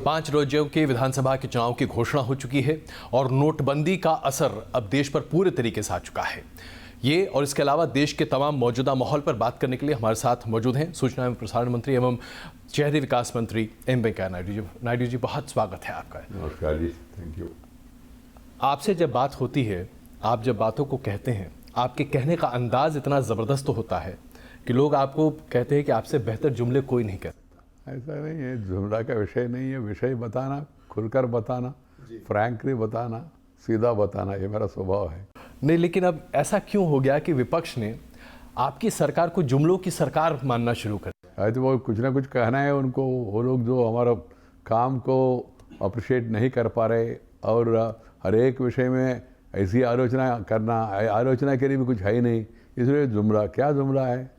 5 राज्यों के विधानसभा के चुनाव की घोषणा हो चुकी है और नोटबंदी का असर अब देश पर पूरे तरीके से आ चुका है। ये और इसके अलावा देश के तमाम मौजूदा माहौल पर बात करने के लिए हमारे साथ मौजूद हैं सूचना एवं प्रसारण मंत्री एवं शहरी विकास मंत्री एम वेंकैया नायडू जी। नायडू जी, बहुत स्वागत है आपका। नमस्कार जी, थैंक यू। आपसे जब बात होती है, आप जब बातों को कहते हैं, आपके कहने का अंदाज इतना ज़बरदस्त होता है कि लोग आपको कहते हैं कि आपसे बेहतर जुमले कोई नहीं कहता। ऐसा नहीं है, जुमला का विषय नहीं है। विषय बताना, खुलकर बताना, फ्रैंकली बताना, सीधा बताना, ये मेरा स्वभाव है। नहीं, लेकिन अब ऐसा क्यों हो गया कि विपक्ष ने आपकी सरकार को जुमलों की सरकार मानना शुरू कर दिया? तो वो कुछ ना कुछ कहना है उनको। वो लोग जो हमारा काम को अप्रिशिएट नहीं कर पा रहे और हर एक विषय में ऐसी आलोचना करना, आलोचना के लिए भी कुछ है ही नहीं, इसलिए जुमला। क्या जुमला है?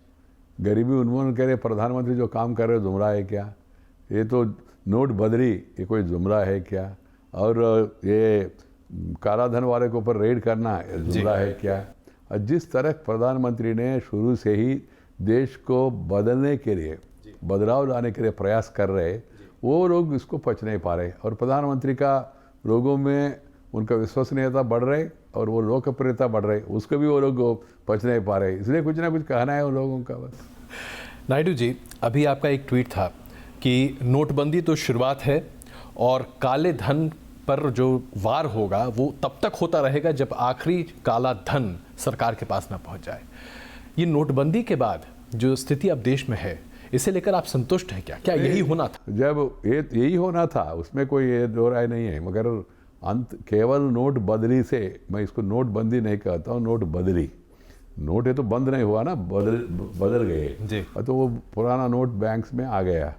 गरीबी उन्मूलन के लिए प्रधानमंत्री जो काम कर रहे हैं, जुमला है क्या? ये तो नोट बदली, ये कोई जुमला है क्या? और ये काला धन वाले के ऊपर रेड करना, जुमला है क्या? और जिस तरह प्रधानमंत्री ने शुरू से ही देश को बदलने के लिए, बदलाव लाने के लिए प्रयास कर रहे, वो लोग इसको पच नहीं पा रहे। और प्रधानमंत्री का लोगों में उनका विश्वसनीयता बढ़ रही और वो लोकप्रियता बढ़ रही, उसको भी वो लोग पच नहीं पा रहे। इसलिए कुछ ना कुछ कहना है उन लोगों का बस। नायडू जी, अभी आपका एक ट्वीट था कि नोटबंदी तो शुरुआत है और काले धन पर जो वार होगा वो तब तक होता रहेगा जब आखिरी काला धन सरकार के पास ना पहुंच जाए। ये नोटबंदी के बाद जो स्थिति अब देश में है, इसे लेकर आप संतुष्ट हैं क्या? क्या यही होना था? जब यही होना था, उसमें कोई दो राय नहीं है। मगर अंत केवल नोट बदली से, मैं इसको नोटबंदी नहीं कहता हूँ, नोट बदली। नोट है तो बंद नहीं हुआ ना, बदल गए। तो वो पुराना नोट बैंक्स में आ गया,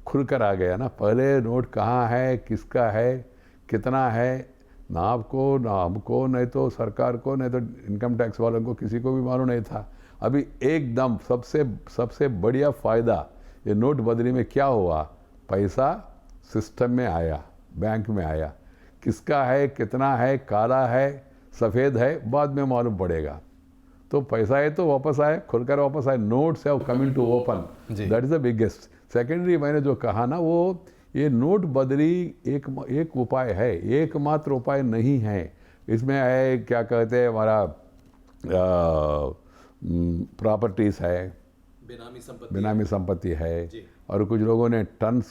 खुलकर आ गया ना। पहले नोट कहाँ है, किसका है, कितना है, ना आपको, ना हमको, नहीं तो सरकार को, नहीं तो इनकम टैक्स वालों को, किसी को भी मालूम नहीं था। अभी एकदम सबसे बढ़िया फ़ायदा ये नोट बदली में क्या हुआ? पैसा सिस्टम में आया, बैंक में आया। किसका है, कितना है, काला है, सफ़ेद है, बाद में मालूम पड़ेगा। तो पैसा है तो वापस आए, खुलकर वापस आए। Notes have coming to open, that is the biggest. Secondary, मैंने जो कहा ना, वो ये नोट बदली एक उपाय है, एकमात्र उपाय नहीं है। इसमें है, क्या कहते हैं, हमारा प्रॉपर्टीज़ है, बेनामी संपत्ति है, और कुछ लोगों ने टन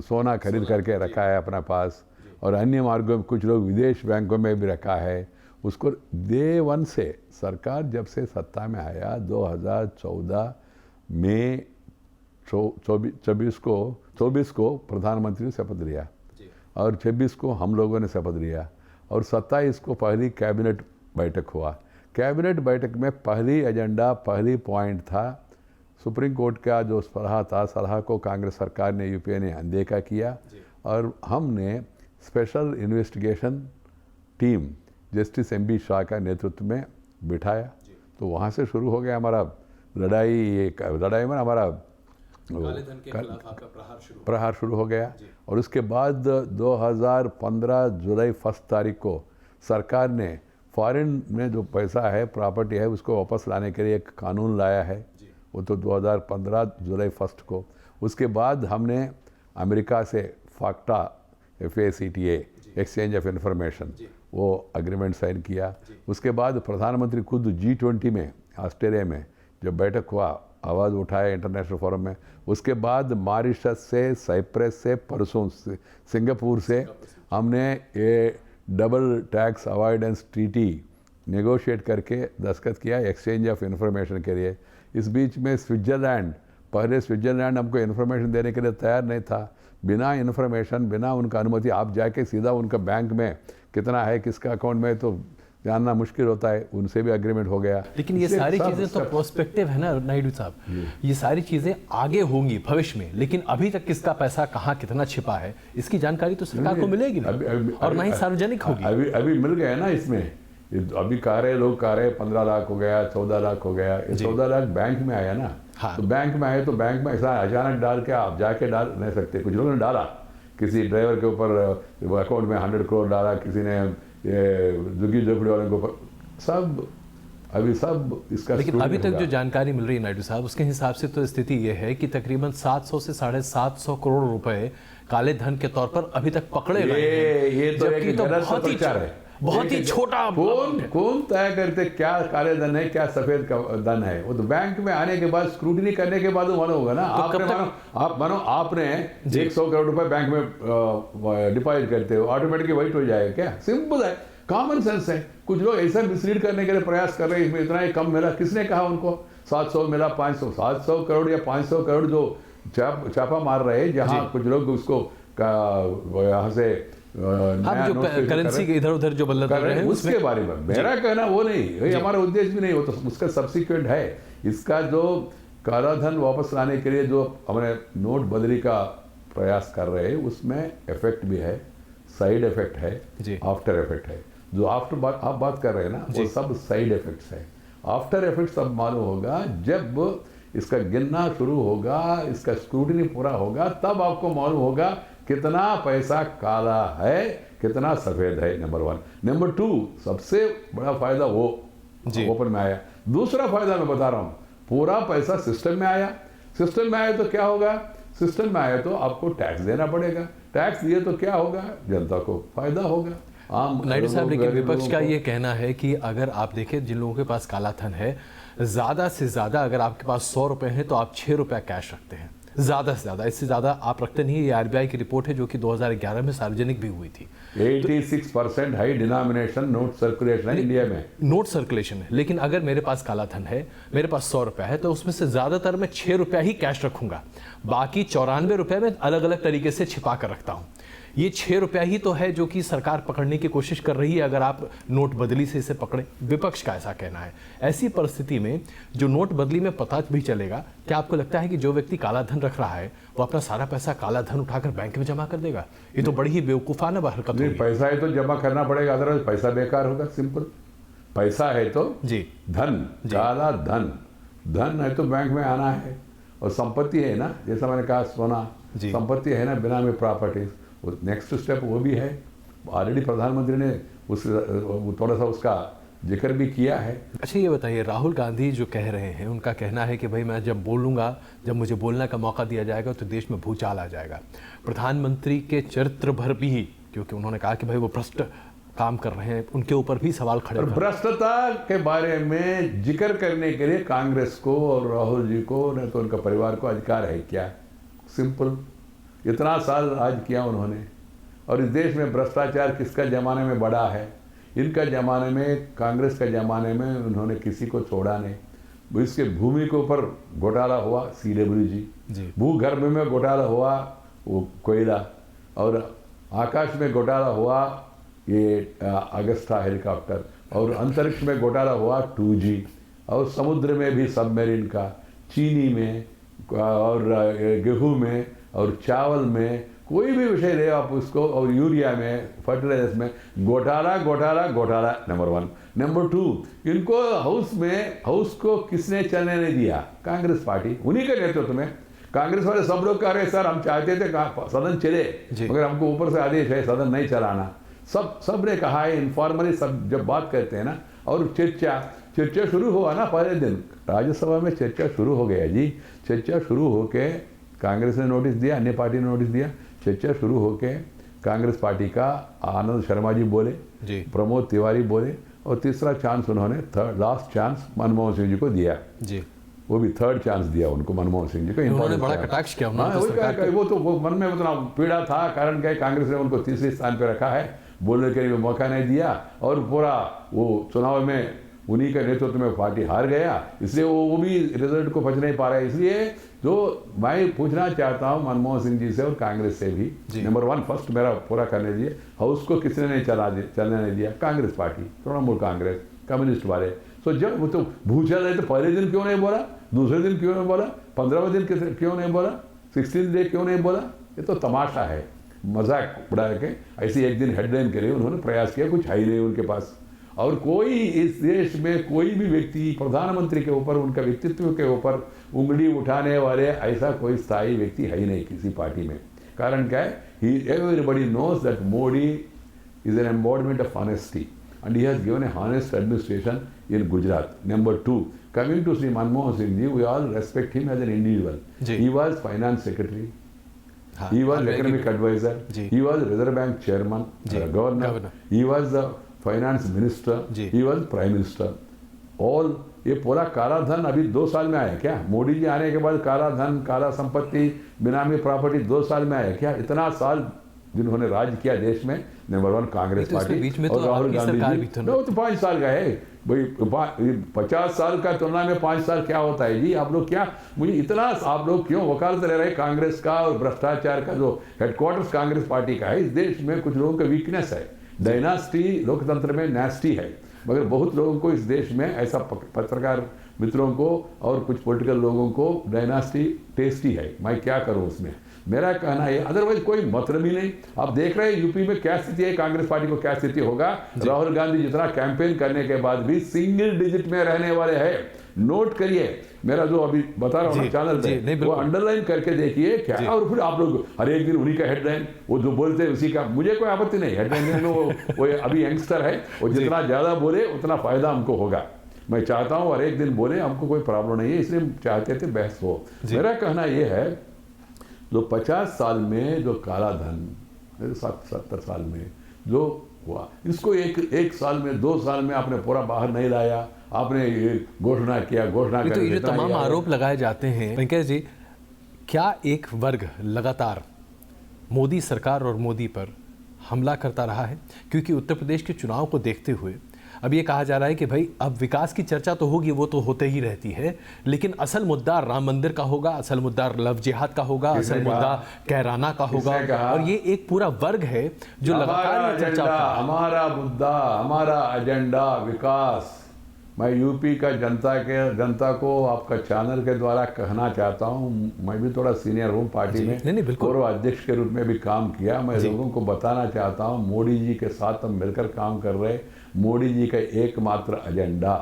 सोना खरीद करके रखा है अपना पास, और अन्य मार्गों में कुछ लोग विदेश बैंकों में भी रखा है। उसको डे वन से सरकार जब से सत्ता में आया 2014 में 24 को प्रधानमंत्री ने शपथ लिया और 26 को हम लोगों ने शपथ लिया और 27 को पहली कैबिनेट बैठक हुआ। कैबिनेट बैठक में पहली एजेंडा, पहली पॉइंट था सुप्रीम कोर्ट का जो सलाह था, सलाह को कांग्रेस सरकार ने, यूपीए ने अनदेखा किया और हमने special investigation team justice MB Shah का नेतृत्व में बिठाया। तो वहाँ से शुरू हो गया हमारा लड़ाई में हमारा प्रहार शुरू हो गया। और उसके बाद 2015 जुलाई 1 तारीख को सरकार ने फॉरेन में जो पैसा है, प्रॉपर्टी है, उसको वापस लाने के लिए एक कानून लाया है। वो तो 2015 जुलाई 1 को। उसके बाद हमने अमेरिका से फाक्टा, FACTA, एक्सचेंज ऑफ इंफॉर्मेशन, वो एग्रीमेंट साइन किया। उसके बाद प्रधानमंत्री खुद G20 में, ऑस्ट्रेलिया में जब बैठक हुआ, आवाज़ उठाया इंटरनेशनल फोरम में। उसके बाद मॉरिशस से, साइप्रस से, परसों से, सिंगापुर से हमने ये double tax avoidance treaty negotiate करके दस्तखत किया एक्सचेंज ऑफ इंफॉर्मेशन के लिए। इस बीच में स्विट्ज़रलैंड, पहले स्विट्ज़रलैंड हमको इन्फॉर्मेशन देने के लिए तैयार नहीं था। बिना इन्फॉर्मेशन, बिना उनका अनुमति आप जाके सीधा उनका बैंक में कितना है, किसका अकाउंट में, तो जानना मुश्किल होता है। उनसे भी एग्रीमेंट हो गया। लेकिन ये सारी चीज़ें तो प्रोस्पेक्टिव है ना नायडू साहब, ये सारी चीज़ें आगे होंगी भविष्य में, लेकिन अभी तक किसका पैसा कहाँ कितना छिपा है, इसकी जानकारी तो सरकार को मिलेगी नहीं, और ना ही सार्वजनिक होगी। अभी मिल गया ना इसमें। अभी लोग कह रहे 15 लाख हो गया, 14 लाख हो गया। 14 लाख बैंक में आया ना। तो बैंक में आए तो बैंक में ऐसा अचानक डाल के आप जाके डाल नहीं सकते। कुछ लोगों ने डाला, किसी ड्राइवर के ऊपर अकाउंट में 100 करोड़ डाला, किसी ने ये झुग्गी झोपड़ी वालों के ऊपर, सब अभी सब इसका लेकिन scrutiny अभी तक होगा। जो जानकारी मिल रही है नायडू साहब, उसके हिसाब से तो स्थिति ये है कि तकरीबन 700 से 750 करोड़ रुपए काले धन के तौर पर अभी तक पकड़े गए हैं। ये तो जबकि एक तो गलत बहुत ही प्रचार है, बहुत ही छोटा कौन तय करते क्या काले धन है क्या सफेद धन है? वो तो बैंक में आने के बाद स्क्रूटनी करने के बाद मालूम होगा ना। तो आपने मानो आपने 100 करोड़ रुपए बैंक में डिपॉजिट करते हो, ऑटोमेटिकली वाइट हो जाएगा क्या? सिंपल है, कॉमन सेंस है। कुछ लोग ऐसा मिसलीड करने के लिए प्रयास कर रहे हैं, इसमें इतना ही कम मिला। किसने कहा उनको 700 मिला? 500 700 करोड़ या 500 करोड़ जो छापा मार रहे हैं, जहां कुछ लोग उसको यहाँ से हम जो करेंसी के इधर उधर जो बदल रहे हैं उसके बारे में मेरा कहना वो नहीं, हमारा उद्देश्य भी नहीं, वो तो उसका सब्सिक्वेंट है। इसका जो काला धन वापस लाने के लिए जो हमने नोट बदली का प्रयास कर रहे हैं, उसमें इफेक्ट भी है, साइड इफेक्ट है, आफ्टर इफेक्ट है। जो आफ्टर आप बात कर रहे हैं ना, वो सब साइड इफेक्ट्स है। आफ्टर इफेक्ट सब मालूम होगा जब इसका गिनना शुरू होगा, इसका स्क्रूटनी पूरा होगा, तब आपको मालूम होगा कितना पैसा काला है, कितना सफेद है। नंबर 1। नंबर 2, सबसे बड़ा फायदा वो ओपन में आया। दूसरा फायदा मैं बता रहा हूं, पूरा पैसा सिस्टम में आया। सिस्टम में आया तो क्या होगा? सिस्टम में आया तो आपको टैक्स देना पड़ेगा। टैक्स दिए तो क्या होगा? जनता को फायदा होगा। नायडू साहब, लेकिन विपक्ष का ये कहना है कि अगर आप देखें जिन लोगों के पास काला धन है, ज़्यादा से ज़्यादा अगर आपके पास 100 रुपये हैं तो आप 6 रुपया कैश रखते हैं, ज़्यादा से ज़्यादा। इससे ज़्यादा आप रखते नहीं। ये आरबीआई की रिपोर्ट है जो कि 2011 में सार्वजनिक भी हुई थी। 86% हाई डिनोमिनेशन नोट सर्कुलेशन है इंडिया में, नोट सर्कुलेशन है। लेकिन अगर मेरे पास काला धन है, मेरे पास 100 रुपया है, तो उसमें से ज़्यादातर मैं 6 रुपया ही कैश रखूंगा, बाकी 94 रुपये में अलग अलग तरीके से छिपा कर रखता हूँ। ये 6 रुपया ही तो है जो कि सरकार पकड़ने की कोशिश कर रही है, अगर आप नोट बदली से इसे पकड़े। विपक्ष का ऐसा कहना है। ऐसी परिस्थिति में जो नोट बदली में पता भी चलेगा, क्या आपको लगता है कि जो व्यक्ति काला धन रख रहा है वो अपना सारा पैसा काला धन उठाकर बैंक में जमा कर देगा? ये तो बड़ी ही बेवकूफाना हरकत होगी। पैसा है तो जमा करना पड़ेगा, अदरवाइज पैसा बेकार होगा। सिंपल, पैसा है तो जी धन, काला धन, धन है तो बैंक में आना है। और संपत्ति है ना, जैसा मैंने कहा सोना संपत्ति है ना, बिना में प्रॉपर्टीज, नेक्स्ट स्टेप वो भी है। ऑलरेडी प्रधानमंत्री ने थोड़ा सा उसका जिक्र भी किया है। अच्छा, ये बताइए, राहुल गांधी जो कह रहे हैं, उनका कहना है कि भाई मैं जब बोलूँगा, जब मुझे बोलने का मौका दिया जाएगा तो देश में भूचाल आ जाएगा। प्रधानमंत्री के चरित्र भर भी, क्योंकि उन्होंने कहा कि भाई वो भ्रष्ट काम कर रहे हैं, उनके ऊपर भी सवाल खड़े। भ्रष्टता के बारे में जिक्र करने के लिए कांग्रेस को और राहुल जी को न तो उनका परिवार को अधिकार है क्या? सिंपल, इतना साल राज किया उन्होंने, और इस देश में भ्रष्टाचार किसका जमाने में बढ़ा है? इनका जमाने में, कांग्रेस का जमाने में उन्होंने किसी को छोड़ा नहीं। इसके भूमि के ऊपर घोटाला हुआ, CWG, भूगर्भ में घोटाला हुआ, वो कोयला, और आकाश में घोटाला हुआ, ये अगस्ता हेलीकॉप्टर, और अंतरिक्ष में घोटाला हुआ 2G, और समुद्र में भी सबमरीन का, चीनी में, और गेहूं में, और चावल में, कोई भी विषय ले आप उसको, और यूरिया में, फर्टिलाइजर्स में घोटाला घोटाला घोटाला। नंबर 1। नंबर 2, इनको हाउस को किसने चलने नहीं दिया? कांग्रेस पार्टी, उन्हीं के नेतृत्व में। कांग्रेस वाले सब लोग कह रहे सर हम चाहते थे सदन चले, मगर हमको ऊपर से आदेश है सदन नहीं चलाना। सब ने कहा है, इनफॉर्मली सब जब बात करते हैं ना, और चर्चा शुरू हुआ ना, पहले दिन राज्यसभा में चर्चा शुरू हो गया जी। चर्चा शुरू होके कांग्रेस ने नोटिस दिया, अन्य पार्टी ने नोटिस दिया, चर्चा शुरू होके कांग्रेस पार्टी का आनंद शर्मा जी बोले, प्रमोद तिवारी बोले, और तीसरा चांस उन्होंने, लास्ट चांस मनमोहन सिंह जी को दिया जी। वो भी थर्ड चांस दिया उनको, मनमोहन सिंह जी को। उन्होंने बड़ा कटाक्ष किया। वो मन में उतना पीड़ा था, कारण क्या, कांग्रेस ने उनको तीसरे स्थान पर रखा है, बोलने के लिए मौका नहीं दिया, और पूरा वो चुनाव में उन्हीं के नेतृत्व में पार्टी हार गया, इसलिए वो भी रिजल्ट को बच नहीं पा रहा है। इसलिए जो मैं पूछना चाहता हूं मनमोहन सिंह जी से और कांग्रेस से भी, नंबर 1 फर्स्ट मेरा पूरा करने दिए, हाउस को किसने नहीं चलने नहीं दिया? कांग्रेस पार्टी, तृणमूल कांग्रेस, कम्युनिस्ट वाले। तो जब वो तो भूचाल है तो पहले दिन क्यों नहीं बोला, दूसरे दिन क्यों नहीं बोला, 15वें दिन क्यों नहीं बोला, 16th डे क्यों नहीं बोला? ये तो तमाशा है, मजाक उड़ा के। ऐसे एक दिन हेडलाइन के लिए उन्होंने प्रयास किया, कुछ है ही नहीं उनके पास। और कोई इस देश में कोई भी व्यक्ति प्रधानमंत्री के ऊपर, उनका व्यक्तित्व के ऊपर उंगली उठाने वाले ऐसा कोई स्थायी व्यक्ति है ही नहीं किसी पार्टी में। कारण क्या है? Everybody knows that Modi is an embodiment of honesty and he has given a honest administration in Gujarat. Number 2, coming to Sri Manmohan Singh ji, we all respect him as an individual. जी. He was finance secretary. हाँ, He was RBI economic के- advisor. जी. He was Reserve Bank chairman, जी. governor. Governor. He was the finance minister. जी. He was prime minister. All ये पूरा काला धन अभी 2 साल में आया क्या? मोदी जी आने के बाद काला धन, काला संपत्ति, बिनामी प्रॉपर्टी 2 साल में आया क्या? इतना साल जिन्होंने राज किया देश में, नंबर 1 कांग्रेस तो इसमें पार्टी बीच में और तो राहुल आपकी गांधी सरकार जी, भी तो वो तो 5 साल का है भाई। 50 साल का तुलना में 5 साल क्या होता है जी? आप लोग क्या, मुझे इतना, आप लोग क्यों वकालत ले रहे कांग्रेस का और भ्रष्टाचार का? जो हेडक्वार्टर्स कांग्रेस पार्टी का है, इस देश में कुछ लोगों का वीकनेस है, डायनास्टी लोकतंत्र में नेस्टी है, मगर बहुत लोगों को इस देश में ऐसा, पत्रकार मित्रों को और कुछ पॉलिटिकल लोगों को डायनास्टी टेस्टी है। मैं क्या करूं उसमें, मेरा कहना है, अदरवाइज कोई मतलब ही नहीं। आप देख रहे हैं यूपी में क्या स्थिति है, कांग्रेस पार्टी को क्या स्थिति होगा। राहुल गांधी जितना कैंपेन करने के बाद भी सिंगल डिजिट में रहने वाले हैं। नोट करिए, मेरा जो अभी बता रहा हूँ चैनल पे, वो अंडरलाइन करके देखिए क्या। और फिर आप लोग हर एक दिन उन्हीं का हेडलाइन, वो जो बोलते हैं उसी का, मुझे कोई आपत्ति नहीं, हेडलाइन वो अभी यंगस्टर है, वो जितना ज्यादा बोले उतना फायदा हमको होगा। मैं चाहता हूँ हर एक दिन बोले, हमको कोई प्रॉब्लम नहीं है, इसलिए हम चाहते थे बहस हो। मेरा कहना यह है, जो 50 साल में जो काला धन, 70 साल में जो हुआ, इसको एक साल में, 2 साल में आपने पूरा बाहर नहीं लाया। आपने ये घोषणा किया, घोषणा तो ये जो तमाम आरोप लगाए जाते हैं पंकज जी, क्या एक वर्ग लगातार मोदी सरकार और मोदी पर हमला करता रहा है? क्योंकि उत्तर प्रदेश के चुनाव को देखते हुए अब ये कहा जा रहा है कि भाई अब विकास की चर्चा तो होगी, वो तो होते ही रहती है, लेकिन असल मुद्दा राम मंदिर का होगा, असल मुद्दा लव जिहाद का होगा, असल मुद्दा कैराना का होगा। और ये एक पूरा वर्ग है जो लगातार ये चर्चा, हमारा मुद्दा, हमारा एजेंडा विकास। मैं यूपी का जनता को आपका चैनल के द्वारा कहना चाहता हूँ, मैं भी थोड़ा सीनियर हूँ पार्टी में, पूर्व अध्यक्ष के रूप में भी काम किया। मैं लोगों को बताना चाहता हूँ, मोदी जी के साथ हम मिलकर काम कर रहे। मोदी जी का एकमात्र एजेंडा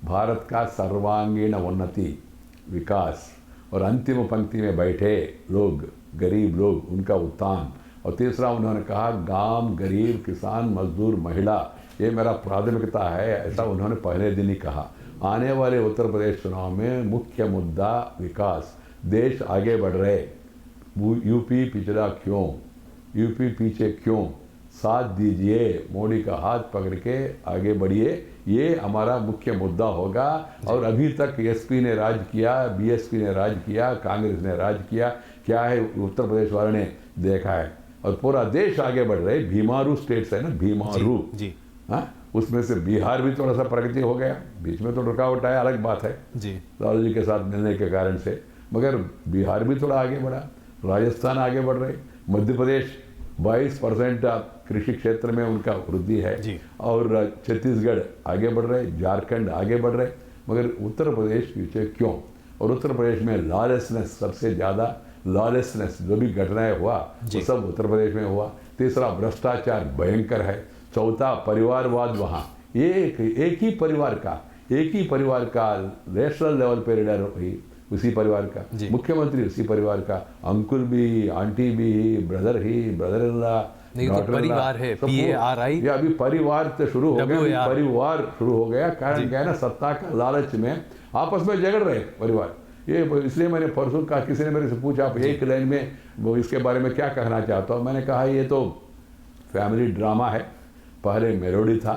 भारत का सर्वांगीण उन्नति, विकास, और अंतिम पंक्ति में बैठे लोग, गरीब लोग, उनका उत्थान। और तीसरा उन्होंने कहा, गांव, गरीब, किसान, मजदूर, महिला, ये मेरा प्राथमिकता है, ऐसा उन्होंने पहले दिन ही कहा। आने वाले उत्तर प्रदेश चुनाव में मुख्य मुद्दा विकास। देश आगे बढ़ रहे, यूपी पिछड़ा क्यों, यूपी पीछे क्यों? साथ दीजिए, मोदी का हाथ पकड़ के आगे बढ़िए, ये हमारा मुख्य मुद्दा होगा। और अभी तक एसपी ने राज किया, बीएसपी ने राज किया, कांग्रेस ने राज किया, क्या है उत्तर प्रदेश वालों ने देखा है। और पूरा देश आगे बढ़ रहे। भीमारू स्टेट्स है ना, भीमारू जी। हाँ, उसमें से बिहार भी थोड़ा सा प्रगति हो गया, बीच में तो रुकावट आया, अलग बात है जी, राहुल जी के साथ मिलने के कारण से, मगर बिहार भी थोड़ा आगे बढ़ा, राजस्थान आगे बढ़ रहे, मध्य प्रदेश 22% कृषि क्षेत्र में उनका वृद्धि है जी। और छत्तीसगढ़ आगे बढ़ रहे, झारखंड आगे बढ़ रहे, मगर उत्तर प्रदेश पीछे क्यों? और उत्तर प्रदेश में लॉलेसनेस, सबसे ज़्यादा लॉलेसनेस, जो भी घटनाएं हुआ वो सब उत्तर प्रदेश में हुआ। तीसरा, भ्रष्टाचार भयंकर है। चौथा, परिवारवाद, वहाँ एक ही परिवार का नेशनल लेवल पे लीडर हुई, उसी परिवार का मुख्यमंत्री, उसी परिवार का, अंकुल भी, आंटी भी, brother he, brother in law, परिवार है, PARI, या अभी परिवार से शुरू हो गया, परिवार शुरू हो गया। कारण क्या है ना, सत्ता का लालच में आपस में झगड़ रहे परिवार। ये इसलिए मैंने परसों कहा, किसी ने मेरे से पूछा आप एक लाइन में वो इसके बारे में क्या कहना चाहता हूँ। मैंने कहा ये तो फैमिली ड्रामा है, पहले मेलोडी था,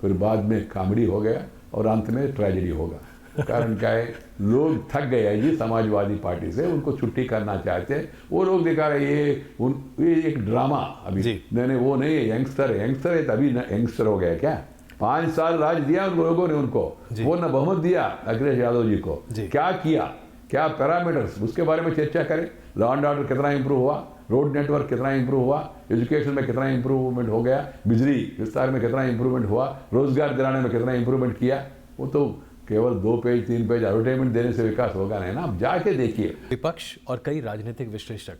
फिर बाद में कॉमेडी हो गया और अंत में ट्रेजेडी होगा। कारण क्या है, लोग थक गए हैं जी समाजवादी पार्टी से, उनको छुट्टी करना चाहते हैं। वो लोग दिखा रहे ये एक ड्रामा अभी नहीं, वो नहीं है, यंगस्टर है, तभी यंगस्टर हो गया क्या? 5 साल राज दिया उन लोगों ने उनको, वो न बहुमत दिया अखिलेश यादव जी को, क्या किया, क्या पैरामीटर्स, उसके बारे में चर्चा करें। लॉ एंड ऑर्डर कितना इंप्रूव हुआ, रोड नेटवर्क कितना इंप्रूव हुआ, एजुकेशन में कितना इंप्रूवमेंट हो गया, बिजली विस्तार में कितना इंप्रूवमेंट हुआ, रोजगार दिलाने में कितना इंप्रूवमेंट किया। वो तो केवल 2 पेज 3 पेज एडवर्टाइजमेंट देने से विकास होगा नहीं ना, आप जाके देखिए। विपक्ष और कई राजनीतिक विश्लेषक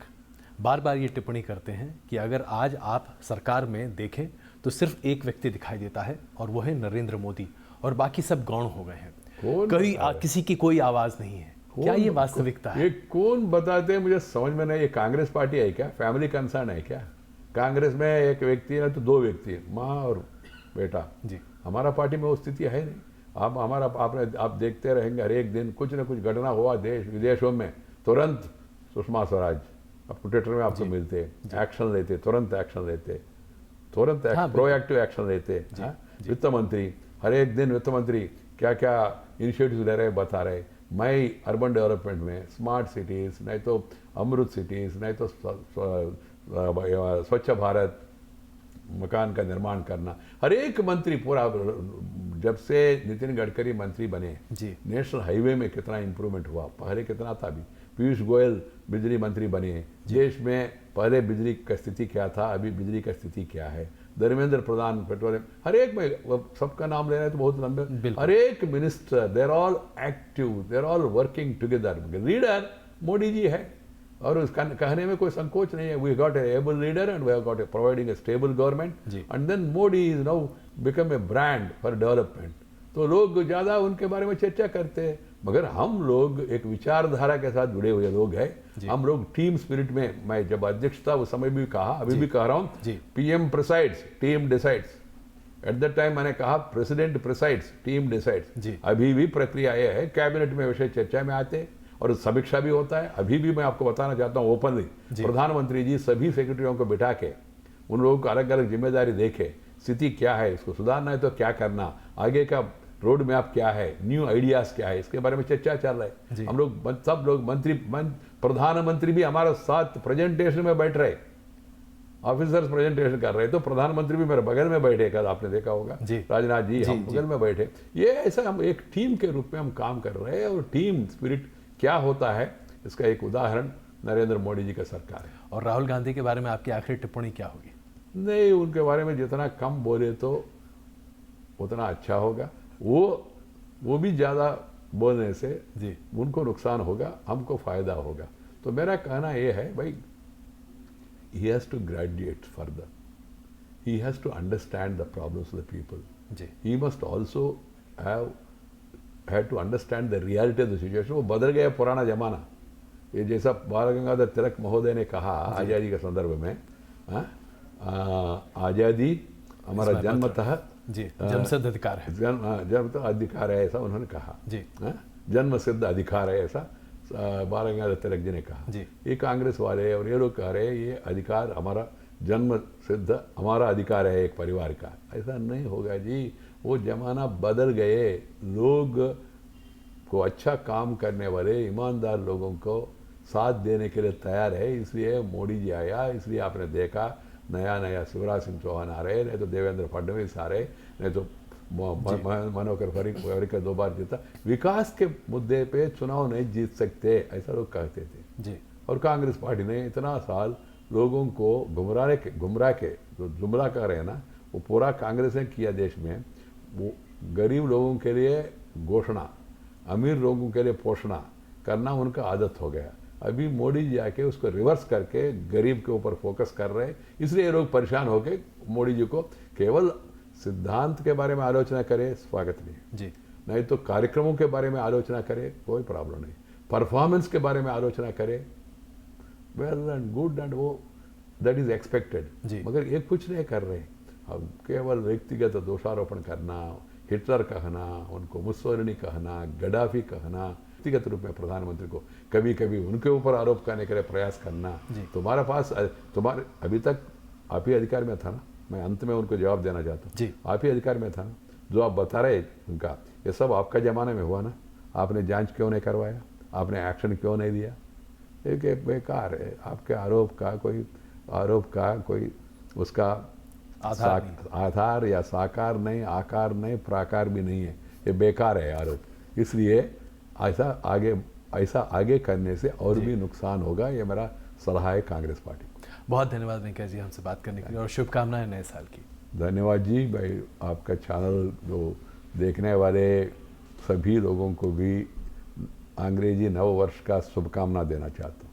बार बार ये टिप्पणी करते हैं कि अगर आज आप सरकार में देखें तो सिर्फ एक व्यक्ति दिखाई देता है और वो है नरेंद्र मोदी, और बाकी सब गौण हो गए हैं, किसी की कोई आवाज नहीं है। क्या ये वास्तविकता है? ये कौन बताते हैं, मुझे समझ में नहीं। ये कांग्रेस पार्टी है क्या, फैमिली कंसर्न है क्या? कांग्रेस में एक व्यक्ति है तो 2 व्यक्ति है, माँ और बेटा जी। हमारा पार्टी में वो स्थिति है नहीं। आप देखते रहेंगे, हर एक दिन कुछ न कुछ घटना हुआ देश विदेशों में, तुरंत सुषमा स्वराज आपको ट्विटर में आपको मिलते, एक्शन लेते, तुरंत एक्शन लेते, तुरंत प्रोएक्टिव एक्शन लेते। वित्त मंत्री हर एक दिन वित्त मंत्री क्या क्या इनिशिएटिव ले रहे बता रहे। मई अर्बन डेवलपमेंट में स्मार्ट सिटीज़, नहीं तो अमृत सिटीज़, नहीं तो स्वच्छ भारत मकान का निर्माण करना। हर एक मंत्री पूरा, जब से नितिन गडकरी मंत्री बने नेशनल हाईवे में कितना इंप्रूवमेंट हुआ, पहले कितना था। अभी पीयूष गोयल बिजली मंत्री बने, देश में पहले बिजली का स्थिति क्या था, अभी बिजली का स्थिति क्या है। धर्मेंद्र प्रधान पेट्रोलियम, हर एक में सबका नाम ले रहे हैं तो बहुत लंबे, हर एक minister they are all active, they are all working together. Leader Modi ji है और उसका कहने में कोई संकोच नहीं है। We got a able leader and we have got a providing a stable government and then Modi is now become a brand for development. तो लोग ज़्यादा उनके बारे में चर्चा करते हैं, मगर हम लोग एक विचारधारा के साथ जुड़े हुए लोग हैं। हम लोग टीम स्पिरिट में, मैं जब अध्यक्ष था उस समय भी कहा, अभी भी कह रहा हूँ, PM presides team decides. At the time मैंने कहा प्रेसिडेंट प्रिसाइड्स टीम डिसाइड्स। अभी भी प्रक्रिया यह है, कैबिनेट में विषय चर्चा में आते और समीक्षा भी होता है। अभी भी मैं आपको बताना चाहता हूँ ओपनली, प्रधानमंत्री जी सभी सेक्रेटरियों को बिठा के उन लोगों को अलग अलग जिम्मेदारी देखे, स्थिति क्या है, इसको सुधारना है तो क्या करना, आगे का रोड मैप क्या है, न्यू आइडियाज क्या है, इसके बारे में चर्चा चल रहा है। हम लोग सब लोग प्रधानमंत्री भी हमारे साथ प्रेजेंटेशन में बैठ रहे, ऑफिसर्स प्रेजेंटेशन कर रहे, तो प्रधानमंत्री भी मेरे बगल में बैठे, कल आपने देखा होगा राजनाथ जी हम बगल में बैठे। ये ऐसा हम एक टीम के रूप में हम काम कर रहे हैं और टीम स्पिरिट क्या होता है इसका एक उदाहरण नरेंद्र मोदी जी का सरकार है। और राहुल गांधी के बारे में आपकी आखिरी टिप्पणी क्या होगी? नहीं, उनके बारे में जितना कम बोले तो उतना अच्छा होगा। वो भी ज़्यादा बोलने से उनको नुकसान होगा, हमको फायदा होगा। तो मेरा कहना यह है भाई, he has to graduate further, he has to understand the problems of the people, he must also had to understand the reality of the situation। वो बदल गया पुराना जमाना, ये जैसा बाल गंगाधर तिलक महोदय ने कहा आज़ादी के संदर्भ में, आज़ादी हमारा जन्मतः जन्मसिद्ध अधिकार है, जन्मतः अधिकार है, ऐसा उन्होंने कहा। जन्म सिद्ध अधिकार है, ऐसा बाल गंगाधर तिलक जी ने कहा। ये कांग्रेस वाले और ये लोग कह रहे हैं ये अधिकार हमारा जन्म सिद्ध हमारा अधिकार है एक परिवार का। ऐसा नहीं होगा जी, वो जमाना बदल गए। लोग को अच्छा काम करने वाले ईमानदार लोगों को साथ देने के लिए तैयार है, इसलिए मोदी जी आया। इसलिए आपने देखा नया नया शिवराज सिंह चौहान आ रहे, नहीं तो देवेंद्र फडणवीस आ रहे, नहीं तो मनोहर पर्रिकर 2 बार जीता। विकास के मुद्दे पे चुनाव नहीं जीत सकते, ऐसा लोग कहते थे और कांग्रेस पार्टी ने इतना साल लोगों को गुमराह के जो जुमला कर रहे हैं ना, वो पूरा कांग्रेस ने किया देश में। वो गरीब लोगों के लिए घोषणा, अमीर लोगों के लिए पोषणा करना उनका आदत हो गया। अभी मोदी जी आके उसको रिवर्स करके गरीब के ऊपर फोकस कर रहे हैं, इसलिए ये लोग परेशान होके मोदी जी को केवल सिद्धांत के बारे में आलोचना करे, स्वागत नहीं नहीं तो कार्यक्रमों के बारे में आलोचना करे, कोई प्रॉब्लम नहीं। परफॉर्मेंस के बारे में आलोचना करे, वेल एंड गुड एंड वो दैट इज एक्सपेक्टेड। मगर ये कुछ नहीं कर रहे, हम केवल व्यक्तिगत दोषारोपण करना, हिटलर कहना, उनको मुसोलिनी कहना, गद्दाफी कहना, व्यक्तिगत रूप में प्रधानमंत्री को कभी कभी उनके ऊपर आरोप करने के लिए प्रयास करना। तुम्हारे पास तुम्हारे अभी तक आप ही अधिकार में था ना, मैं अंत में उनको जवाब देना चाहता हूँ, आप ही अधिकार में था ना, जो आप बता रहे उनका, ये सब आपका जमाने में हुआ ना। आपने जांच क्यों नहीं करवाया, आपने एक्शन क्यों नहीं दिया? एक बेकार है, आपके आरोप का कोई उसका आधार या साकार नहीं, आकार नहीं, प्राकार भी नहीं है, ये बेकार है आरोप। इसलिए ऐसा आगे करने से और भी नुकसान होगा, ये मेरा सलाह है कांग्रेस पार्टी को। बहुत धन्यवाद वेंकैया जी हमसे बात करने के लिए और शुभकामनाएं नए साल की। धन्यवाद जी। भाई आपका चैनल जो देखने वाले सभी लोगों को भी अंग्रेजी नव वर्ष का शुभकामना देना चाहता हूँ।